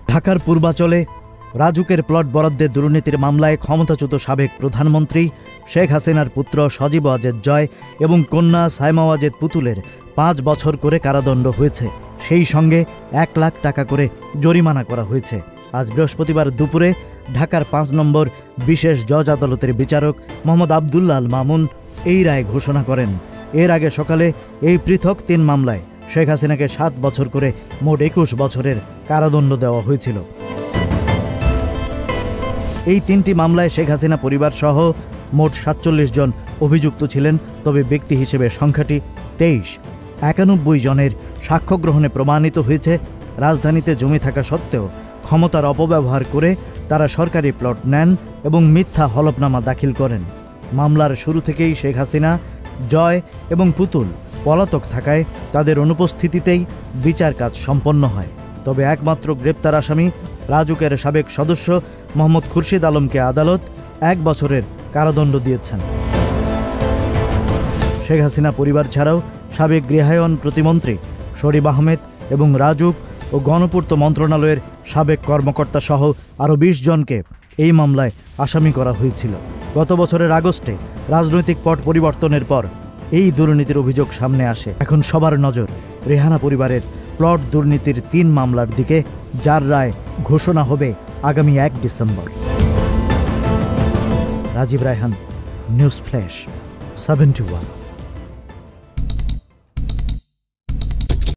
ঢাকার পূর্বাঞ্চলে রাজুকের প্লট বরাদ্দের দুর্নীতির মামলায় ক্ষমতাচ্যুত সাবেক প্রধানমন্ত্রী শেখ হাসিনার পুত্র সজীব ওয়াজেদ জয় এবং কন্যা সাইমা ওয়াজেদ পুতুলের ৫ বছর করে কারাদণ্ড হয়েছে। সেই সঙ্গে ১ লাখ টাকা করে জরিমানা করা হয়েছে। আজ বৃহস্পতিবার দুপুরে ঢাকার ৫ নম্বর বিশেষ জজ আদালতের বিচারক মোহাম্মদ আবদুল্লাহ আল মামুন এই রায় ঘোষণা করেন। এর আগে সকালে এই পৃথক ৩ মামলায় শেখ হাসিনাকে ৭ বছর করে মোট ২১ বছরের কারাদণ্ড দেওয়া হয়েছিল। এই ৩টি মামলায় শেখ হাসিনা পরিবার সহ মোট ৪৭ জন অভিযুক্ত ছিলেন, তবে ব্যক্তি হিসেবে সংখ্যাটি ২৩। ৯১ জনের সাক্ষ্য গ্রহণে প্রমাণিত হয়েছে রাজধানীতে জমি থাকা সত্ত্বেও ক্ষমতার অপব্যবহার করে তারা সরকারি প্লট নেন এবং মিথ্যা হলফনামা দাখিল করেন। মামলার শুরু থেকেই শেখ হাসিনা, জয় এবং পুতুল পলাতক থাকায় তাদের অনুপস্থিতিতেই বিচার কাজ সম্পন্ন হয়। তবে একমাত্র গ্রেপ্তার আসামি রাজুকের সাবেক সদস্য মোহাম্মদ খুরশিদ আলমকে আদালত ১ বছরের কারাদণ্ড দিয়েছেন। শেখ হাসিনা পরিবার ছাড়াও সাবেক গৃহায়ন প্রতিমন্ত্রী শরীফ আহমেদ এবং রাজুক ও গণপূর্ত মন্ত্রণালয়ের সাবেক কর্মকর্তা সহ আরও ২০ জনকে এই মামলায় আসামি করা হয়েছিল। গত বছরের আগস্টে রাজনৈতিক পট পরিবর্তনের পর এই দুর্নীতির অভিযোগ সামনে আসে। এখন সবার নজর রেহানা পরিবারের প্লট দুর্নীতির ৩ মামলার দিকে, যার রায় ঘোষণা হবে আগামী ১ December. Rajib Raihan, news flash, 71।